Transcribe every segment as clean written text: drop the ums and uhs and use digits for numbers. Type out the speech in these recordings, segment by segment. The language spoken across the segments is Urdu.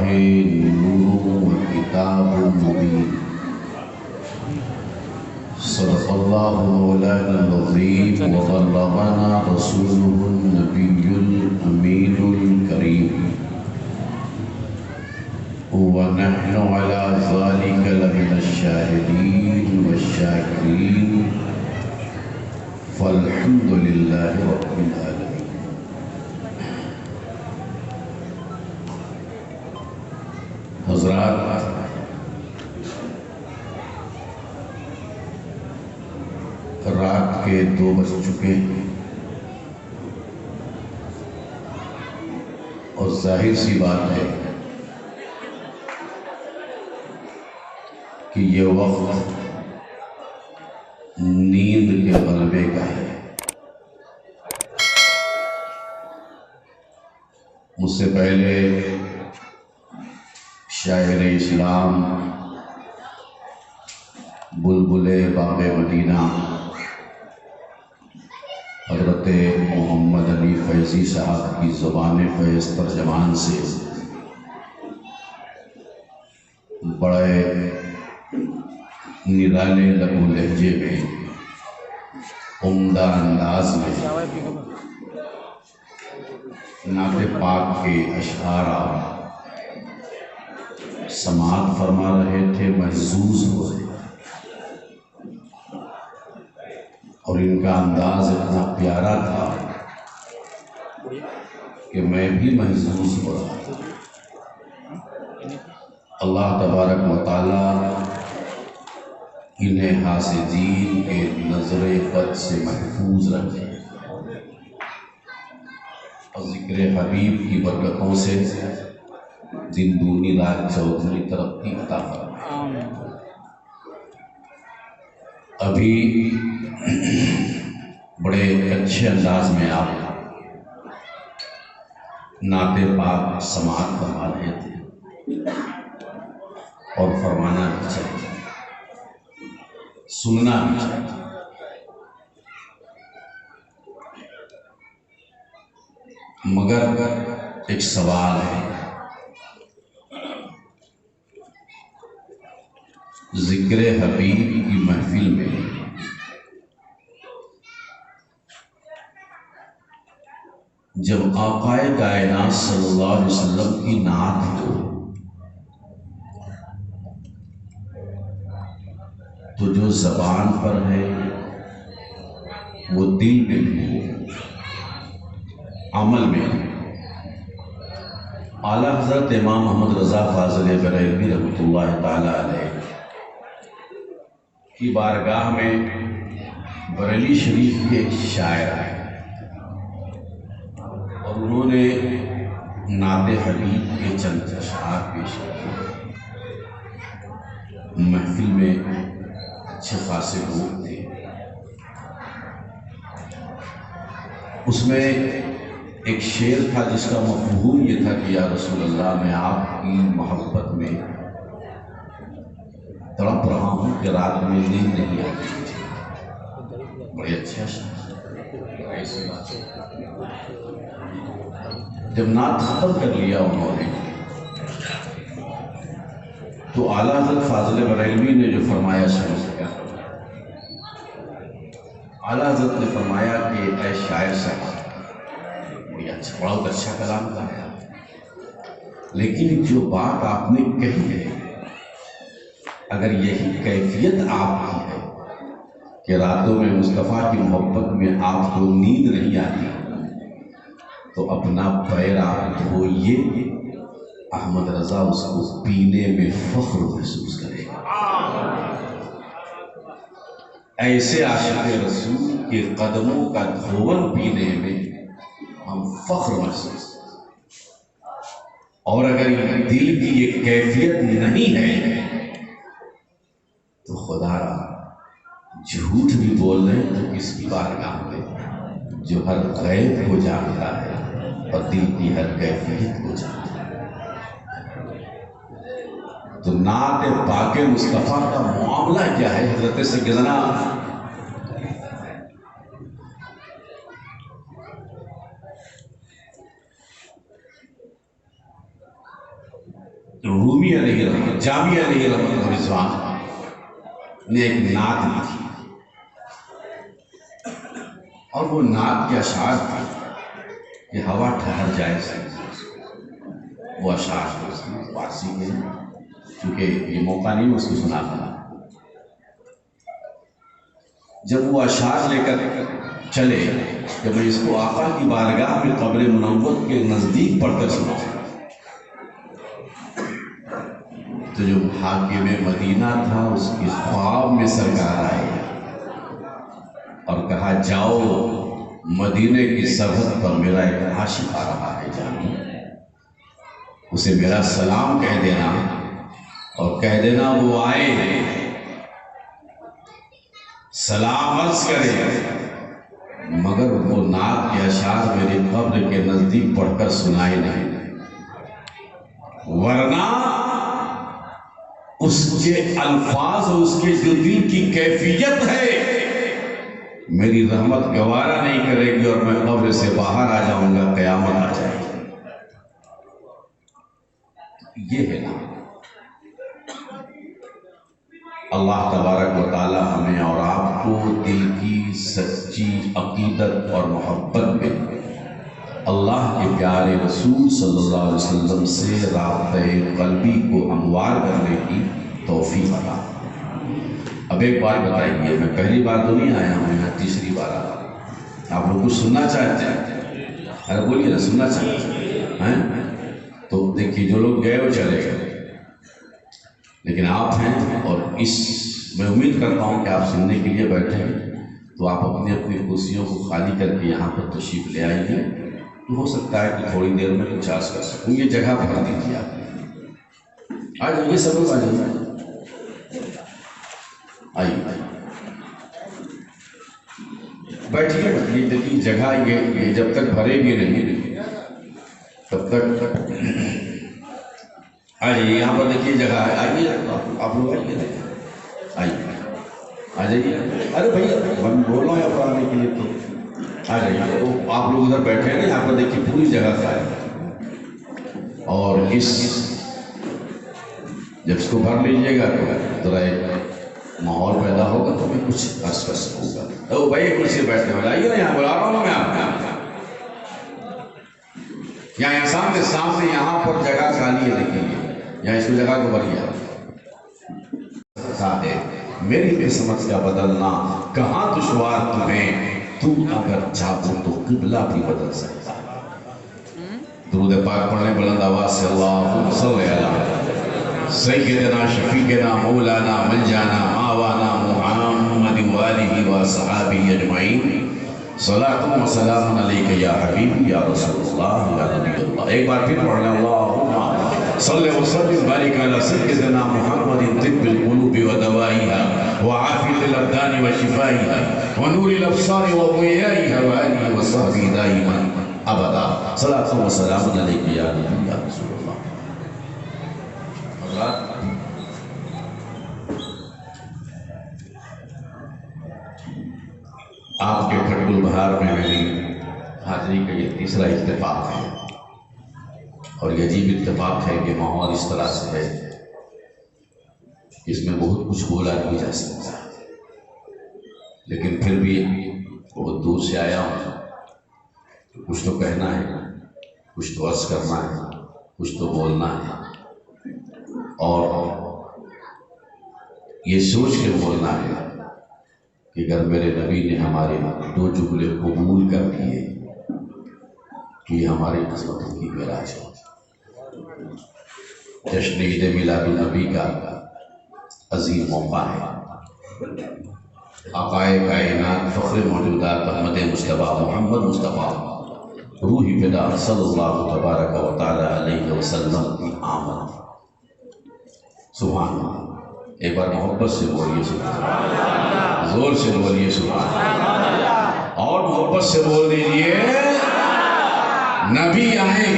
نور وكتاب مبين صدق الله مولانا العظيم وبلغنا رسوله النبي الأمين الكريم ونحن على ذلك لمن الشاهدين والشاكرين فالحمد لله رب العالمين. حضرات، رات کے 2 بج چکے ہیں اور ظاہر سی بات ہے کہ یہ وقت نیند کے غلبے کا ہے. مجھ سے پہلے شاعر اسلام بلبل باغ مدینہ حضرت محمد علی فیضی صاحب کی زبان فیض ترجمان سے بڑے نرالے لب و لہجے میں عمدہ انداز میں نعت پاک کے اشعار سماعت فرما رہے تھے، محظوظ ہو رہے، اور ان کا انداز اتنا پیارا تھا کہ میں بھی محظوظ ہو رہا تھا. اللہ تبارک و تعالی انہیں حاسدین کے نظر بد سے محفوظ رکھے اور ذکر حبیب کی برکتوں سے دن دونی رات چوگنی ترقی عطا فرمائے. ابھی بڑے اچھے انداز میں آپ نعت پاک سماعت فرما رہے تھے اور فرمانا بھی چاہیے، سننا بھی چاہیے. مگر ایک سوال ہے، ذکر حبیب کی محفل میں جب آقا کائنات صلی اللہ علیہ وسلم کی نعت ہو تو جو زبان پر ہے وہ دل میں ہو، عمل میں ہو. اعلیٰ حضرت امام محمد رضا فاضل بریلوی رحمۃ اللہ تعالی علیہ کی بارگاہ میں بریلی شریف کے ایک شاعر آئے اور انہوں نے نعت حبیب کے چند اشعار پیش کیے. محفل میں اچھے خاصے لوگ تھے. اس میں ایک شعر تھا جس کا مفہوم یہ تھا کہ یا رسول اللہ، میں آپ کی محبت میں تڑپ رہا ہوں کہ رات میں نیند نہیں آتی. بڑے اچھا شعر. ایسی بات جب نعت ختم کر لیا انہوں نے تو اعلیٰ حضرت فاضل بریلوی نے جو فرمایا سمجھ سکا. اعلیٰ حضرت نے فرمایا کہ اے شاعر صاحب، بہت اچھا کلام کہا، لیکن جو بات آپ نے کہی ہے اگر یہی کیفیت آپ کی ہے کہ راتوں میں مصطفیٰ کی محبت میں آپ کو نیند نہیں آتی تو اپنا پیر آپ دھوئیے، احمد رضا اس کو پینے میں فخر محسوس کرے گا. ایسے عاشق رسول کے قدموں کا دھون پینے میں ہم فخر محسوس کریں. اور اگر دل کی یہ کیفیت نہیں ہے تو خدا را جھوٹ بھی بول رہے ہیں تو کس کی بارگاہ میں جو ہر غیب کو جانتا ہے اور دل کی ہر کیفیت کو جانتا ہے. تو نعت پاک مصطفیٰ کا معاملہ کیا ہے؟ حضرت سیدنا رومی علیہ رحمت، جامی علیہ رحمت و رضوان نے ایک نعت لی تھی، اور وہ نعت کے اشعار تھے کہ ہوا ٹھہر جائے سے وہ اشعار فارسی کے، کیونکہ یہ موقع نہیں اس کو سنا تھا۔ جب وہ اشعار لے کر چلے کہ میں اس کو آقا کی بارگاہ میں قبر منور کے نزدیک پڑھ کر سناؤں، تو جو حاکم مدینہ تھا اس کے خواب میں سرکار آئے اور کہا جاؤ مدینے کی سرحد پر میرا ایک عاشق آ رہا ہے، جانو اسے میرا سلام کہہ دینا اور کہہ دینا وہ آئے سلام عرض کرے، مگر وہ نعت کے اشعار میرے قبر کے نزدیک پڑھ کر سنائے نہیں، ورنہ اس کے الفاظ اور اس کے جو دل کی کیفیت ہے میری رحمت گوارا نہیں کرے گی اور میں قبر سے باہر آ جاؤں گا، قیامت آ جائے گی۔ یہ ہے نا اللہ تبارک و تعالی ہمیں اور آپ کو دل کی سچی عقیدت اور محبت میں اللہ کے پیارے رسول صلی اللہ علیہ وسلم سے رابطہ قلبی کو ہموار کرنے کی توفیق عطا۔ اب ایک بات بتائیے، میں پہلی بار تو نہیں آیا ہوں، میں تیسری بار آیا ہوں، آپ لوگ کچھ سننا چاہتے ہیں؟ ارے بولیے نا، سننا چاہتے ہیں؟ تو دیکھیے جو لوگ گئے وہ چلے گئے، لیکن آپ ہیں اور میں امید کرتا ہوں کہ آپ سننے کے لیے بیٹھے ہیں، تو آپ اپنی اپنی کرسیوں کو خالی کر کے یہاں پر تشریف لے آئیے، تو ہو سکتا ہے کہ تھوڑی دیر میں کچھ عرض کر سکوں، یہ جگہ بھر دیجیے آپ، آ جائیے سب لوگ آ جائیے، آئیے بیٹھیے، یہ دیکھیے جگہ یہ جب تک بھرے گی نہیں تب تک آئیے، یہاں پر دیکھیے جگہ ہے، آئیے آپ لوگ آئیے، آئیے آ جائیے، ارے بھائی میں بول رہا ہوں یہاں پر آنے کے لیے تو آ جائیے، تو آپ لوگ ادھر بیٹھے ہیں نا، یہاں پر دیکھیے پوری جگہ خالی، اور جب اس کو بھر لیجیے گا تو ذرا ایک ماحول پیدا ہوگا تو میں کچھ عرض کر سکوں گا۔ تو بھائی کرسی بیٹھنے والا آئیے نا، یہاں بلا رہا ہوں میں آپ یہاں انسان کے سامنے، یہاں پر جگہ خالی ہے، دیکھیے یہاں اس کو جگہ کو بھریے ہے، میری قسمت کا بدلنا کہاں دشوار تمہیں، تو اگر چاہو تو قبلہ بھی بدل سکتا ہے۔ درود پاک پڑھنے بلند آواز سے اللہم صلی علی سیدنا شفیقنا مولانا ملجانا ماوانا محمد وآلہ وصحابہ اجمعین، صلاۃ و سلام علیک یا حبیبی یا رسول اللہ یا نبی اللہ۔ ایک بار پھر پڑھ لیں، اللہم صلی وسلم بارک علی سیدنا محمد طب القلوب ودوائها وعافیۃ الابدان وشفائها ونور الابصار وضیائها وآلہ وصحبہ دائما ابدا، صلاۃ و سلام علیک یا نبی یا رسول اللہ۔ آپ کے کھٹ البہار میں میری حاضری کا یہ تیسرا اتفاق ہے، اور یہ عجیب اتفاق ہے کہ ماحول اس طرح سے ہے کہ اس میں بہت کچھ بولا نہیں جا سکتا، لیکن پھر بھی بہت دور سے آیا ہوں، کچھ تو کہنا ہے، کچھ تو عرض کرنا ہے، کچھ تو بولنا ہے، اور یہ سوچ کے بولنا ہے کہ اگر میرے نبی نے ہمارے دو جملے قبول کر دیے تو یہ ہماری قسمتوں کی معراج ہے۔ جشن عید میلاد النبی کا عظیم موقع ہے، آقائے کائنات فخر موجودات احمد مصطفیٰ محمد مصطفیٰ روح فدا صلی اللہ تبارک و تعالی علیہ وسلم کی آمد۔ سبحان اللہ، ایک بار محبت سے بولیے سبحان اللہ، زور سے بولیے سبحان اللہ، اور محبت سے بول دیجئے نبی آئے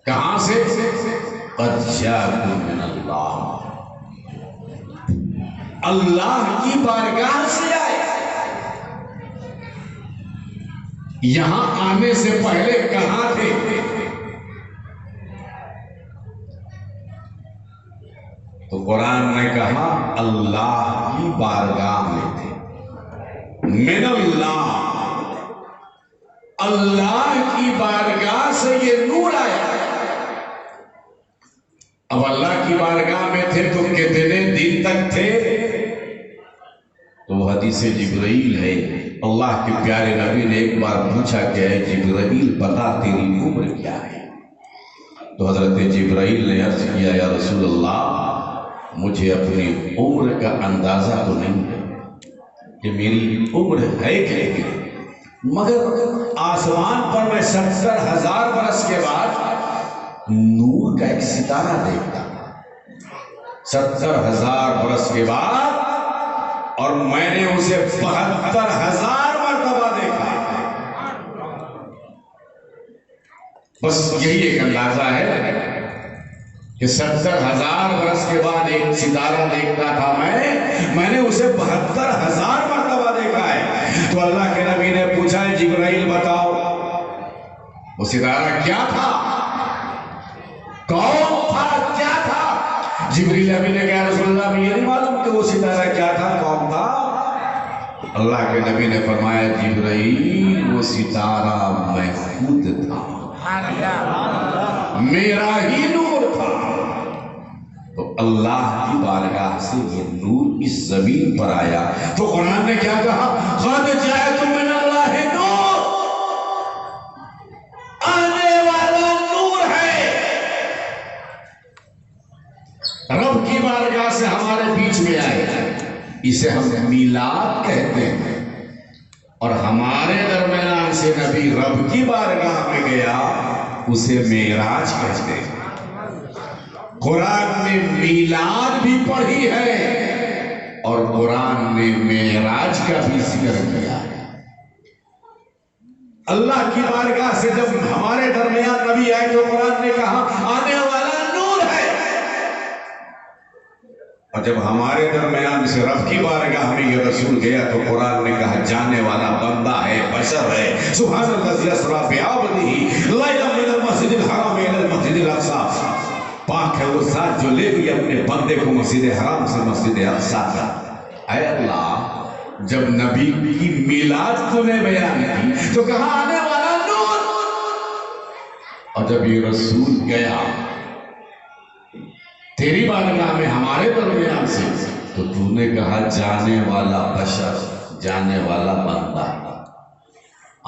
کہاں سے؟ قد جاءکم من اللہ، اللہ کی بارگاہ سے آئے۔ یہاں آنے سے پہلے کہاں تھے؟ قرآن نے کہا اللہ کی بارگاہ میں تھے، من اللہ کی بارگاہ سے یہ نور آیا۔ اب اللہ کی بارگاہ میں تھے تو کتنے دن تک تھے؟ تو وہ حدیث جبرائیل ہے، اللہ کے پیارے نبی نے ایک بار پوچھا کہ اے جبرائیل بتا تیری عمر کیا ہے؟ تو حضرت جبرائیل نے عرض کیا یا رسول اللہ مجھے اپنی عمر کا اندازہ تو نہیں ہے کہ میری عمر ہے کہ مگر آسمان پر میں 70,000 برس کے بعد نور کا ایک ستارہ دیکھتا، 70,000 برس کے بعد، اور میں نے اسے 72,000 مرتبہ دیکھا۔ بس یہی ایک اندازہ ہے کہ 70,000 برس کے بعد ایک ستارہ دیکھتا تھا میں نے اسے 72,000 مرتبہ دیکھا ہے۔ تو اللہ کے نبی نے پوچھا ہے جبرائیل بتاؤ وہ ستارہ کیا تھا، کون تھا، کیا تھا؟ جبرائیل نبی نے کہا رسول اللہ میں یہ نہیں معلوم کہ وہ ستارہ کیا تھا، کون تھا؟ اللہ کے نبی نے فرمایا جبرائیل وہ ستارہ میں خود تھا، میرا ہی نور تھا۔ تو اللہ کی بارگاہ سے یہ نور اس زمین پر آیا۔ تو قرآن نے کیا کہا؟ قد جاءکم من اللہ نور، آنے والا نور ہے۔ رب کی بارگاہ سے ہمارے بیچ میں آئے، اسے ہم میلاد کہتے ہیں، اور ہمارے درمیان سے نبی رب کی بارگاہ میں گیا اسے معراج کہتے ہیں۔ قرآن نے میلاد بھی پڑھی ہے اور قرآن نے معراج کا بھی ذکر کیا ہے۔ اللہ کی بارگاہ سے جب ہمارے درمیان نبی آئے تو قرآن نے کہا آنے والا نور ہے، اور جب ہمارے درمیان سے رب کی بارگاہ میں یہ رسول گیا تو قرآن نے کہا جانے والا بندہ ہے، بشر ہے۔ سبحان الذی اسریٰ بعبدہ لیلا من المسجد الحرام الی المسجد الاقصی، پاک ہے وہ ذات جو لے گئی اپنے بندے کو مسجد حرام سے مسجد اقصی تک۔ اے اللہ جب نبی کی میلاد تو نے بیان کی تو کہا آنے والا نور، اور جب یہ رسول گیا تیری بارگاہ میں ہمارے درمیان سے تو تو نے کہا جانے والا بشر، جانے والا بندہ۔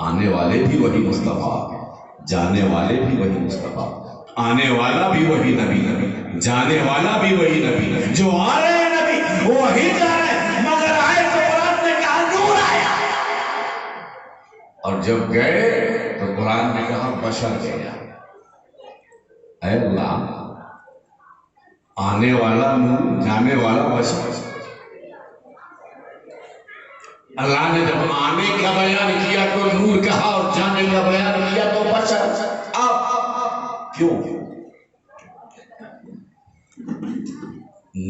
آنے والے بھی وہی مصطفیٰ، جانے والے بھی وہی مصطفیٰ، آنے والا بھی وہی نبی، جانے والا بھی وہی نبی، جو آ رہے ہیں نبی وہی جا رہے ہیں، مگر آئے تو قرآن نے کہا نور آیا، اور جب گئے تو قرآن نے کہا بشر گیا۔ اے اللہ آنے والا نور، جانے والا بشر۔ اللہ نے جب آنے کا بیان کیا تو نور کہا اور جانے کا بیان کیا تو بشر۔ اب کیوں؟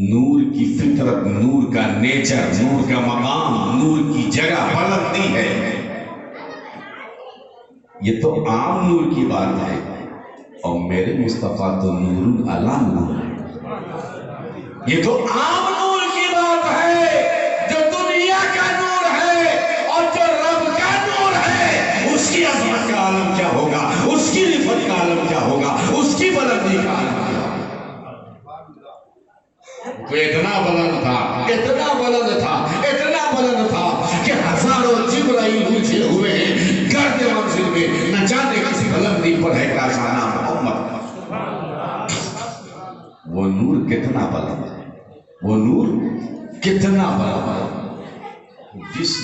نور کی فطرت، نور کا نیچر، نور کا مقام، نور کی جگہ بلندی ہے، یہ تو عام نور کی بات ہے، اور میرے مصطفیٰ تو نور علی نور ہے، یہ تو عام نور کی بات ہے، جو دنیا کا نور ہے اور جو رب کا نور ہے، اس کی عظمت کا عالم کیا ہوگا، اس کی رفعت کا عالم کیا ہوگا، اس کی بلندی کا عالم کیا ہوگا۔ تو اتنا بلند تھا، اتنا بلند تھا، اتنا بلند تھا کہ ہزاروں جبرائیل اونچے ہوئے ہیں گرد منزل میں، نہ جانے کسی بلندی پر ہے کا شانہ محمد۔ وہ نور کتنا بلند ہے، وہ نور کتنا بلند ہے، جس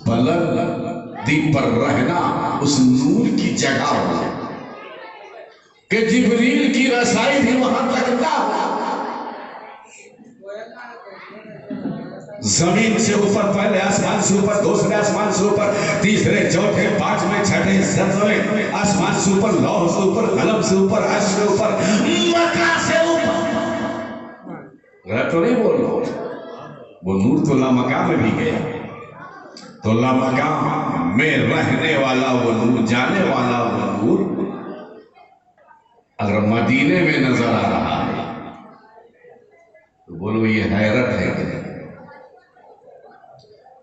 بلندی پر رہنا اس نور کی جگہ ہو کہ جبریل کی رسائی بھی وہاں تک نہ ہو۔ زمین سے اوپر، پہلے آسمان سے اوپر، دوسرے آسمان سے اوپر، تیسرے، چوتھے، پانچویں، چھٹے، ساتویں آسمان سے اوپر، لوح سے اوپر، قلم سے اوپر، عرش سے اوپر، مکہ سے اوپر۔ غلط تو نہیں بول رہا، وہ نور تو لامکان میں بھی گیا، تو لامکان میں رہنے والا وہ نور، جانے والا وہ نور اگر مدینے میں نظر آ رہا ہے تو بولو یہ حیرت ہے کہ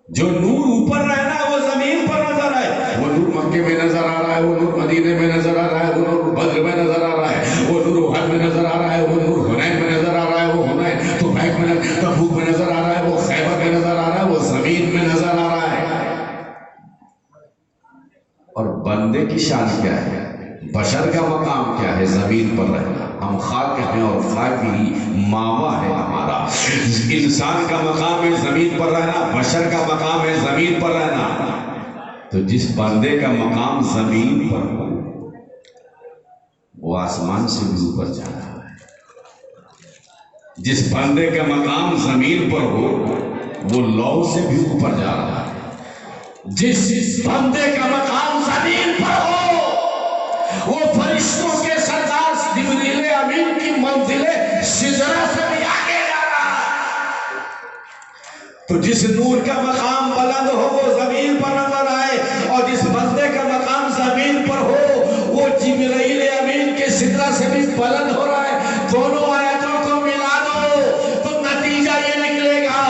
جو نور اوپر رہنا ہے وہ زمین پر نظر آئے، وہ نور مکے میں نظر آ رہا ہے، وہ نور مدینے میں نظر آ رہا ہے، وہ نور بدر میں نظر آ رہا ہے، وہ نور احد میں نظر آ رہا ہے، وہ نور حنین میں نظر آ رہا ہے، وہ حنین طبیق میں تبوک میں نظر آ رہا ہے، وہ خیبر میں نظر آ رہا ہے، وہ زمین میں نظر آ رہا ہے۔ اور بندے کی شان کیا ہے؟ بشر کا مقام کیا ہے؟ زمین پر رہنا۔ ہم خاک ہیں اور خاک ہی ماوا ہے ہمارا۔ انسان کا مقام ہے زمین پر رہنا، بشر کا مقام ہے زمین پر رہنا۔ تو جس بندے کا مقام زمین پر ہو وہ آسمان سے بھی اوپر جا رہا ہے، جس بندے کا مقام زمین پر ہو وہ لو سے بھی اوپر جا رہا ہے، جس بندے کا مقام زمین پر ہو وہ فرشتوں کے سردار جبریل امین کی منزل سدرہ سے بھی آگے جا رہا ہے۔ تو جس نور کا مقام بلند ہو وہ زمین پر نظر آئے، اور جس بندے کا مقام زمین پر ہو وہ جبریل امین کے سدرہ سے بھی بلند ہو رہا ہے۔ دونوں آیتوں کو ملا دو تو نتیجہ یہ نکلے گا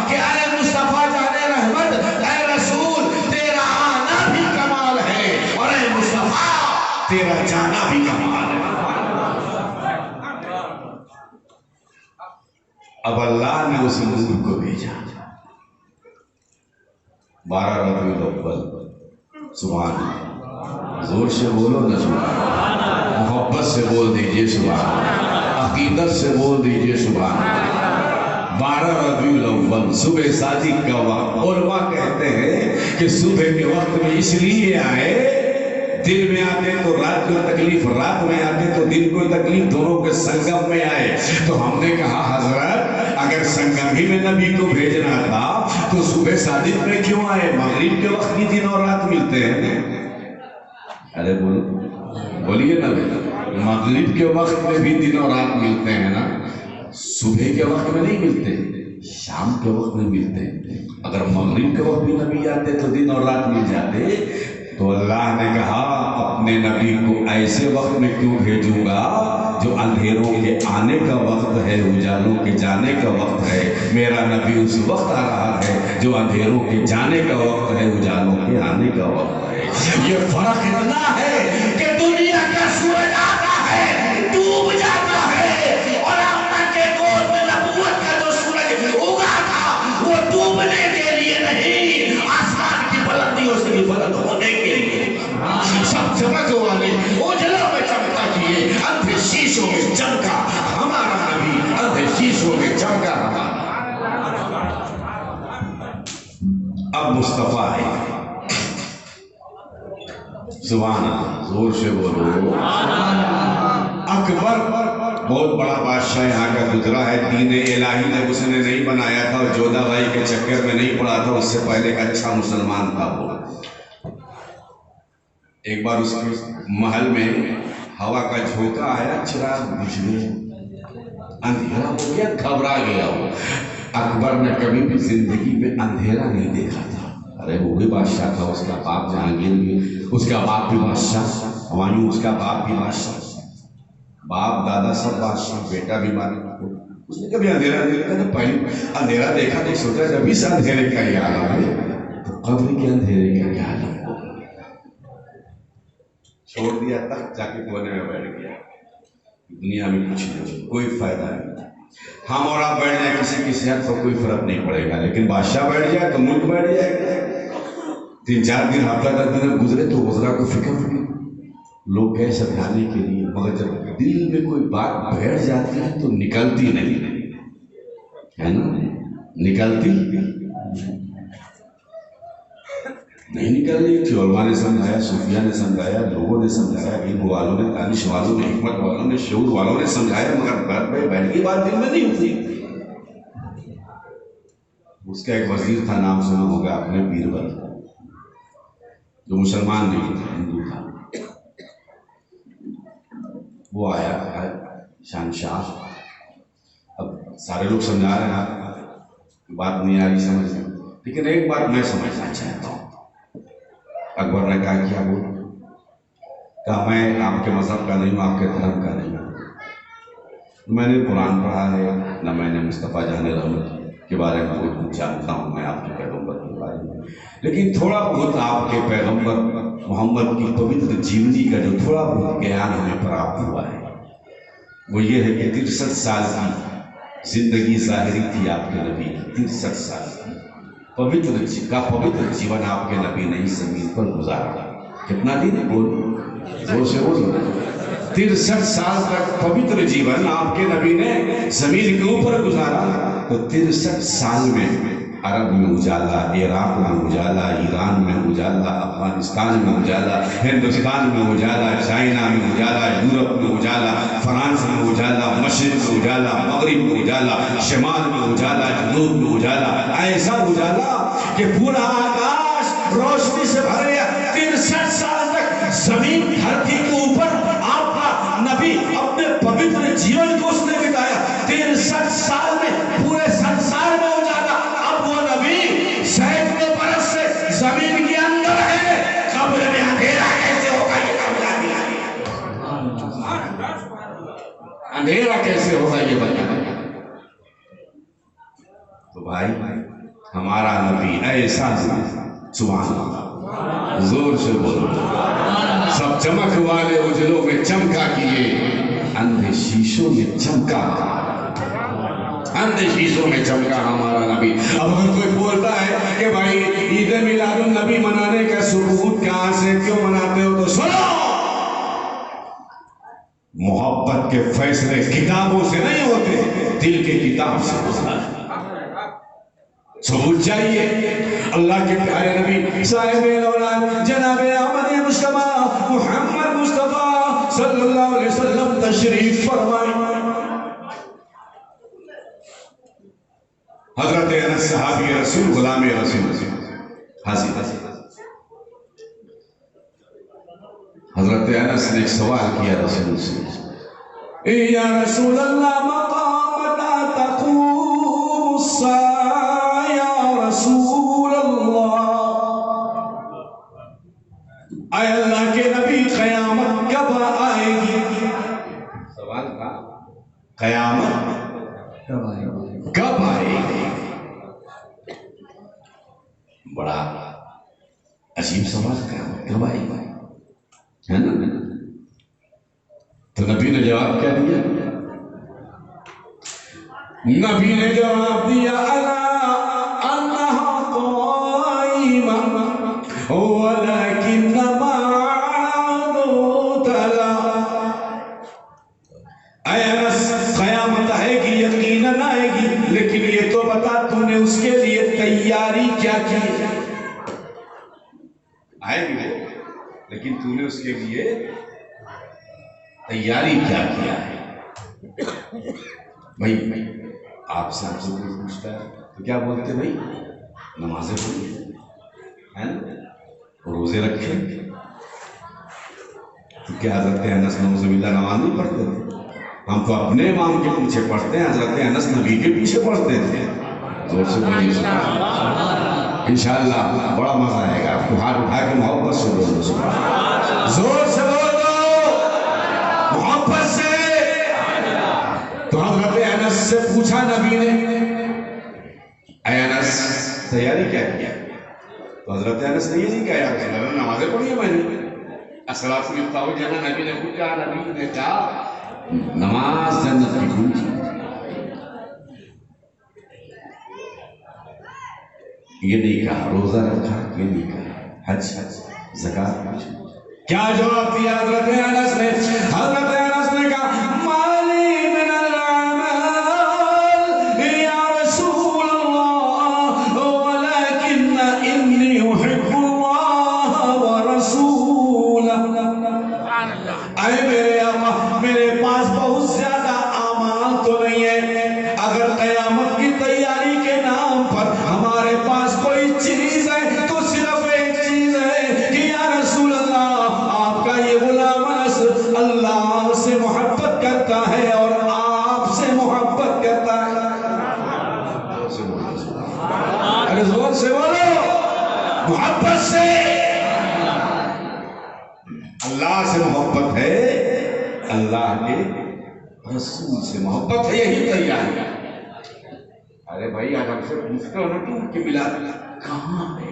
کہ اے مصطفیٰ جان رحمت، اے رسول، تیرا آنا بھی کمال ہے اور اے مصطفیٰ تیرا جانا بھی کمال ہے۔ اب اللہ نے اس نور کو بھیجا، 12 ربیع الاول، سبحان اللہ، زور سے بولو نا سبحان اللہ، محبت سے بول دیجئے سبحان اللہ، عقیدت سے بول دیجئے سبحان اللہ۔ 12 ربیع الاول صبح صادق کا وقت، علماء کہتے ہیں کہ صبح کے وقت میں اس لیے آئے، دن میں آتے تو رات کو تکلیف، رات میں آتے تو دن کو تکلیف، دونوں کے سنگم میں آئے۔ تو ہم نے کہا حضرت اگر سنگم ہی میں نبی کو بھیجنا تھا تو صبح صادق میں کیوں آئے؟ مغرب کے وقت بھی دن اور رات ملتے ہیں۔ ارے بولیے نا، مغرب کے وقت میں بھی دن اور رات ملتے ہیں نا، صبح کے وقت میں نہیں ملتے، شام کے وقت میں ملتے۔ اگر مغرب کے وقت بھی نبی آتے تو دن اور رات مل جاتے۔ تو اللہ نے کہا اپنے نبی کو ایسے وقت میں کیوں بھیجوں گا جو اندھیروں کے آنے کا وقت ہے، اجالوں کے جانے کا وقت ہے۔ میرا نبی اس وقت آ رہا ہے جو اندھیروں کے جانے کا وقت ہے، اجالوں کے آنے کا وقت ہے۔ یہ فرق اتنا ہے کہ دنیا کا سورج آتا ہے، ڈوب جاتا ہے، اور آمنہ کے دور میں نبوت کا جو سورج اگا تھا وہ ڈوبنے کے لیے نہیں، آسمان کی بلندیوں سے بھی بلند ہونے کے لیے۔ سب سمجھو والے اجلوں میں چمکا کیے، اندھے شیشوں میں چمکا ہمارا نبی، اندھے شیشوں میں چمکا ہمارا۔ اب مصطفیٰ ہے، سبحان اللہ، زور سے بولو۔ اکبر بہت بڑا بادشاہ یہاں کا گزرا ہے، دین الہی جب اس نے نہیں بنایا تھا اور جودھا بائی کے چکر میں نہیں پڑا تھا، اس سے پہلے ایک اچھا مسلمان تھا وہ۔ ایک بار اس کے محل میں ہوا کا جھونکا آیا، چراغ بجھ گئے، اندھیرا ہو گیا، گھبرا گیا وہ۔ اکبر نے کبھی بھی زندگی میں اندھیرا نہیں دیکھا تھا۔ ارے وہ بھی بادشاہ تھا، اس کا باپ جہانگیر بھی، اس کا باپ بھی بادشاہ، ہمایوں اس کا باپ بھی بادشاہ، باپ دادا سب بادشاہ، بیٹا بھی بادشاہ۔ اس نے کبھی اندھیرا نہیں دیکھا، تو پہلے اندھیرا دیکھا نہیں، سوچا جب اس اندھیرے کا یہ عالم ہے تو قبر کے اندھیرے کا کیا عالم ہے۔ چھوڑ دیا تک جا کے کونے میں بیٹھ گیا، دنیا میں کچھ نہیں، کوئی فائدہ نہیں۔ ہم اور آپ بیٹھ جائیں کسی کی صحت کو کوئی فرق نہیں پڑے گا، لیکن بادشاہ بیٹھ جائے تو ملک بیٹھ جائے گا۔ 3-4 دن ہفتہ 10 دن گزرے تو گزرا کو فکر لوگ گئے سمجھانے کے لیے، مگر جب دل میں کوئی بات بیٹھ جاتی ہے تو نکلتی نہیں ہے نا، نکلتی نہیں، نکل رہی تھی۔ علماء نے سمجھایا، صوفیاء نے سمجھایا، لوگوں نے سمجھایا، علم والوں نے، دانش والوں نے، حکمت والوں نے، شعور والوں نے سمجھایا، مگر گھر پہ بیٹھ کی بات دل میں نہیں ہوتی۔ اس کا ایک وزیر تھا، نام سنا ہوگا آپ نے، بیربل، جو مسلمان نہیں تھا، ہندو تھا۔ وہ آیا شہنشاہ، اب سارے لوگ سمجھا رہے ہیں، بات نہیں آ رہی سمجھ میں، لیکن ایک بات میں سمجھنا چاہتا ہوں۔ اکبر نے کہا کیا بول؟ کہا میں آپ کے مذہب کا نہیں ہوں، آپ کے دھرم کا نہیں ہوں، میں نے قرآن پڑھا ہے نہ میں نے مصطفیٰ جان رحمت کے بارے میں بہت کچھ جانتا ہوں میں آپ کے پیغمبر کے بارے میں، لیکن تھوڑا بہت آپ کے پیغمبر محمد کی پوتر جیونی کا جو تھوڑا بہت گیان ہمیں پراپت ہوا ہے وہ یہ ہے کہ 63 سال کی زندگی ظاہری تھی آپ کے نبی کی، 63 سال کی پوتر جیون آپ کے نبی نے اس زمین پر گزارا۔ کتنا دن بول زور سے بولو، 63 سال تک پوتر جیون آپ کے نبی نے زمین کے اوپر گزارا۔ تو 63 سال میں عرب میں اجالا، عراق میں اجالا، ایران میں اجالا، افغانستان میں اجالا، ہندوستان میں اجالا، چائنا میں اجالا، یورپ میں اجالا، فرانس میں اجالا، مشرق میں اجالا، مغرب میں اجالا، شمال میں اجالا، جنوب میں اجالا، ایسا اجالا کہ پورا آکاش روشنی سے بھر گیا۔ 63 سال تک زمین دھرتی کے اوپر آپ کا نبی اپنے پوتر جیون کو اس نے بتایا۔ 63 سال میں پورے سنسار میں اجالا۔ اب وہ نبی سینکڑوں برس سے زمین کے اندر ہے، قبر میں اندھیرا کیسے ہوگا یہ بتا دیا، اندھیرا کیسے ہوگا یہ بتا دیا۔ تو بھائی ہمارا نبی ایسا سبحان اللہ، زور سے بولو، سب چمک والے اجلوں میں چمکا کیے، اندھے شیشوں میں چمکا، اندھے شیشوں میں چمکا ہمارا نبی۔ اب اگر کوئی بولتا ہے کہ بھائی عید میلاد النبی منانے کا ثبوت کہاں سے، کیوں مناتے ہو، تو سنو، محبت کے فیصلے کتابوں سے نہیں ہوتے، دل کے کتاب سے ہوتا ہے۔ ثبوت چاہیے، اللہ کے پیارے نبی صاحب اولاد جناب احمد مصطفیٰ محمد مصطفیٰ صلی اللہ علیہ وسلم تشریف فرمائے۔ حضرت انس صحابی رسول غلام رسول حاضر، حضرت انس نے ایک سوال کیا رسول سے، یا رسول اللہ مقامتا تقوم الساعة یا رسول اللہ، اے اللہ کے نبی قیامت کب آئے گی؟ سوال تھا قیامت کب آئے گی؟ بڑا عجیب سوال، قیامت کب آئے گی، ہے نا؟ تو نبی نے جواب کیا دیا؟ نبی نے جواب دیا الا انہا قائمہ ولکن معاد تلا، اے انس قیامت آئے گی، یقیناً آئے گی، لیکن یہ تو بتا تو نے اس کے لیے تیاری کیا کی؟ آئے گی لیکن تو نے اس کے لیے تیاری کیا کیا ہے؟ بھائی آپ سے ہم سے کوئی پوچھتا ہے تو کیا بولتے بھائی؟ نمازیں پڑھیں، روزے رکھیں، تو کیا حضرت انس نعوذ باللہ نماز نہیں پڑھتے تھے؟ ہم تو اپنے امام کے پیچھے پڑھتے ہیں، حضرت انس نبی کے پیچھے پڑھتے تھے۔ زور سے بولیے سبحان اللہ، انشاءاللہ بڑا مزہ آئے گا، آپ کو ہاتھ اٹھا کے محبت سے بولو زور سے بولو محبت سے۔ تو حضرت انس سے پوچھا نبی نے، اے انس تیاری کیا کیا؟ تو حضرت انس نے یہ نہیں کہا یا رسول اللہ نمازیں پڑھی ہیں میں نے، الصلاۃ مفتاح الجنہ، نبی نے پوچھا، نبی نے کہا نماز جنت کی کنجی، یہ نہیں کہا روزہ رکھا، یہ نہیں کہا حج زکات۔ کیا جواب دیا حضرت انس نے؟ حضرت انس نے کہا مالی من العمل یا رسول اللہ ولکن انی احب اللہ ورسولہ، اے میرے اللہ میرے پاس بہت زیادہ اعمال تو نہیں ہے، اگر قیامت کی تیاری کے نام پر ہمارے پاس کوئی چیز ہے تو صرف ایک چیز ہے کہ یا رسول اللہ آپ کا یہ غلام انس اللہ سے محبت کرتا ہے اور آپ سے محبت کرتا ہے۔ ارے زور سے بولو محبت سے، اللہ سے محبت ہے، اللہ کے رسول سے محبت ہے، یہی تیاری ہے۔ ارے بھائی آج ہم سے پوچھتے ہو نا کہ ان کی میلاد کہاں ہے،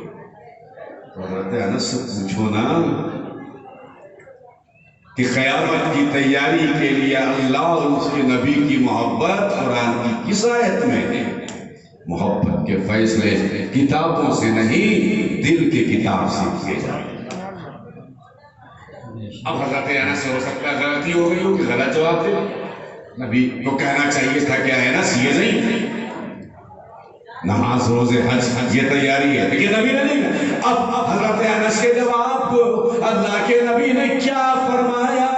تو حضرت انس سے پوچھو نا کہ قیامت کی تیاری کے لیے اللہ اور اس کے نبی کی محبت قرآن کی کس آیت میں ہے؟ محبت کے فیصلے کتابوں سے نہیں دل کی کتاب سے کیے جائیں۔ اب حضرت انس سے ہو سکتا ہے غلطی ہو گئی ہو کہ غلط جواب دے، نبی کو کہنا چاہیے تھا کہ انس یہ نہیں، نماز روزے حج یہ تیاری ہے، لیکن نبی نے نہیں کہا۔ اب حضرت انس کے جواب اللہ کے نبی نے کیا فرمایا؟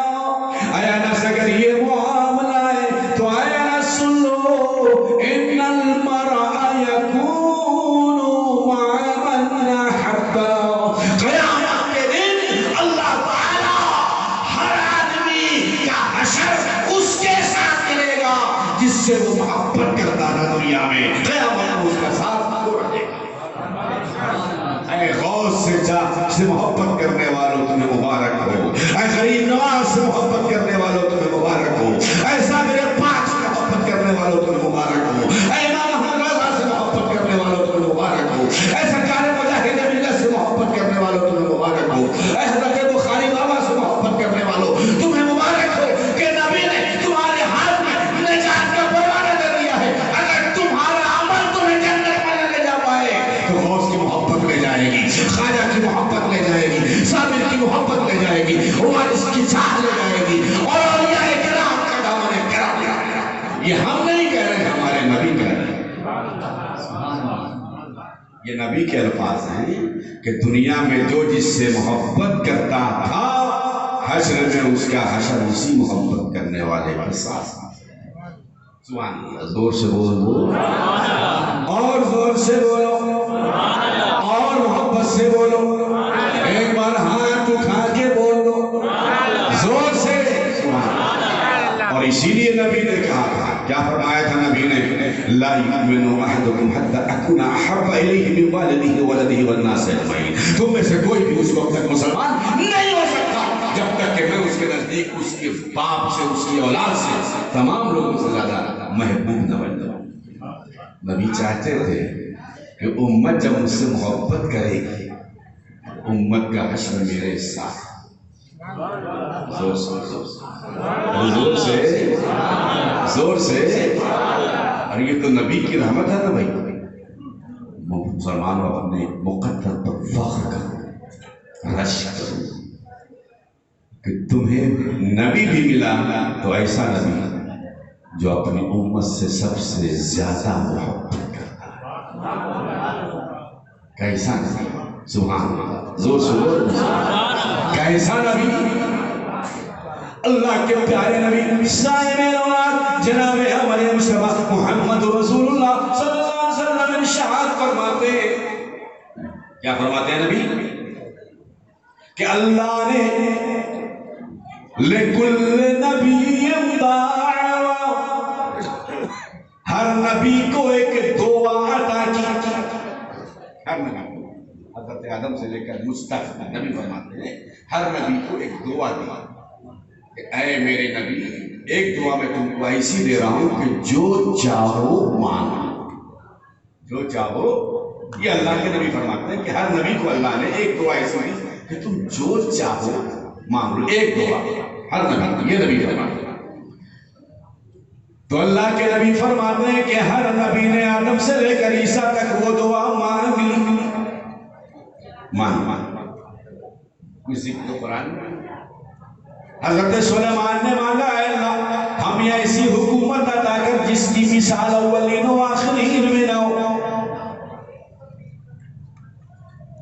اے انس اگر یہ معاملہ ہے تو اے انس سن لو، ان المرء یکون مع من احب، قیامت کے دن اللہ تعالی ہر آدمی کا حشر اس کے ساتھ کرے گا جس سے وہ محبت کرتا تھا دنیا میں، قیامت اس کا ساتھ وہ رہے گا۔ اے غوث سے سے محبت کرنے والوں تمہیں مبارک ہو، اے غریب نواز سے محبت کرنے والوں تمہیں مبارک ہو، اے صابر پاک سے محبت کرنے والوں تمہیں مبارک ہو، اے امام احمد رضا سے محبت کرنے والوں تمہیں مبارک ہو، اے سرکار مجاہد ملت سے محبت کرنے والوں تمہیں مبارک ہو، اے حضرت بخاری بابا سے محبت کرنے والوں تمہیں مبارک ہو کہ نبی نے تمہارے ہاتھ میں نجات کا پروانہ دے دیا ہے۔ اگر تمہارا عمل تمہیں جنت میں لے جا پائے تو غوث کی محبت لے جائے گی، خواجہ کی محبت لے جائے گی، صابر کی محبت لے جائے گی، وارث کی چاہ لے جائے گی، اور اولیاء کرام کا دامن کرام۔ یہ ہم نہیں کہہ رہے، ہمارے نبی کہہ رہے ہیں۔ یہ نبی کے الفاظ ہیں کہ دنیا میں جو جس سے محبت کرتا تھا حشر میں اس کا حشر اسی محبت کرنے والے کے ساتھ۔ سبحان اللہ، زور سے بولو اور زور سے بولو اور محبت سے بولو، ایک بار ہاتھ اٹھا کے بول دو زور سے سبحان اللہ۔ اور اسی لیے نبی نے کہا تھا، کیا فرمایا تھا نبی نے؟ لا یؤمن احدکم حتی اکون احب الیہ من والدہ وولدہ والناس اجمعین، تم میں سے کوئی بھی اس وقت تک مسلمان نہیں ہو سکتا جب تک کہ میں اس کے نزدیک اس کے باپ سے، اس کی اولاد سے، تمام لوگوں سے زیادہ محبوب نہ بن جاؤں۔ نبی چاہتے تھے کہ امت جب مجھ سے محبت کرے گی، امت کا حشر میرے ساتھ۔ زور سے زور سے، اور یہ تو نبی کی رحمت ہے نا بھائی، مسلمانوں اپنے مقدر پر فخر کرو، رش کرو کہ تمہیں نبی بھی ملا تو ایسا نبی جو اپنی امت سے سب سے زیادہ محبت کرتا ہے۔ کیسا نبی؟ سبحان اللہ، زور سے بولو، کیسا نبی؟ اللہ کے پیارے نبی صاحب اولاد جناب ہمارے مصطفیٰ محمد رسول اللہ صلی اللہ علیہ وسلم ارشاد فرماتے ہیں، کیا فرماتے ہیں نبی؟ کہ اللہ نے لِكُلِّ نَبِيٍّ دَعْوَةٌ، ہر نبی کو ایک دعا عطا کی، ہر نبی کو، حضرت آدم سے لے کر مصطفیٰ نبی فرماتے ہیں ہر نبی کو ایک دعا دی کہ اے میرے نبی، ایک دعا میں تم کو ایسی دے رہا ہوں کہ جو چاہو مانگو، جو چاہو۔ یہ اللہ کے نبی فرماتے ہیں کہ ہر نبی کو اللہ نے ایک دعا ایسی دی کہ تم جو چاہو مانگو، ایک دعا ہر نبی کو، یہ نبی فرماتے ہیں۔ تو اللہ کے نبی فرماتے ہیں کہ ہر نبی نے آدم سے لے کر عیسیٰ تک وہ دعا مانگی، کوئی ذکر تو قرآن میں۔ حضرت سلیمان نے مانگا، اے اللہ ہمیں ایسی حکومت عطا کر جس کی مثال اولین و آخرین میں نہ ہو۔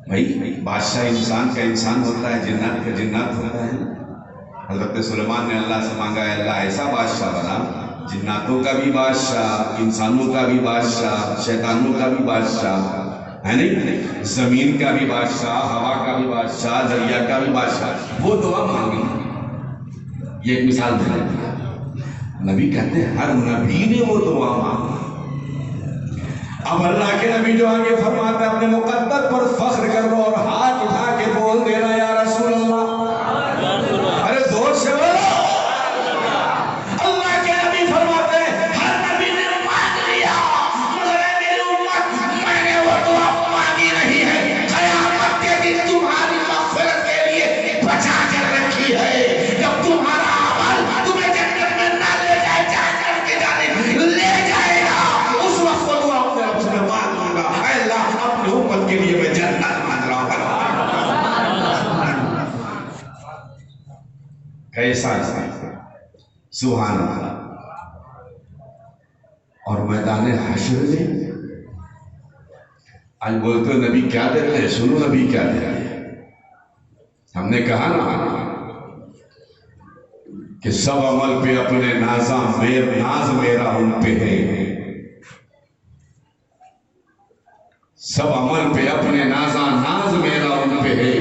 بھائی بادشاہ انسان کا انسان ہوتا ہے، جنات کا جنات ہوتا ہے۔ حضرت سلیمان نے اللہ سے مانگا، اے اللہ ایسا بادشاہ بنا جناتوں کا بھی بادشاہ، انسانوں کا بھی بادشاہ، شیطانوں کا بھی بادشاہ ہے، نہیں زمین کا بھی بادشاہ، ہوا کا بھی بادشاہ، دریا کا بھی بادشاہ۔ وہ دعا مانگی، یہ ایک مثال دے دیا۔ نبی کہتے ہیں ہر نبی نے وہ دعا مانگی۔ اب اللہ کے نبی جو آگے فرماتا ہے اپنے مقدر پر فخر کر لو اور ہاتھ اٹھا کے بول دینا یا رسول اللہ، ارے زور سے بولو۔ اللہ کے کیسا سبحان اللہ. اور میدان حشر میں آج بولتے نبی کیا دے رہے ہیں، سنو نبی کیا دے رہے ہیں. ہم نے کہا نا کہ سب عمل پہ اپنے ناز میرا ان پہ ہے. سب عمل پہ اپنے ناز میرا ان پہ ہے.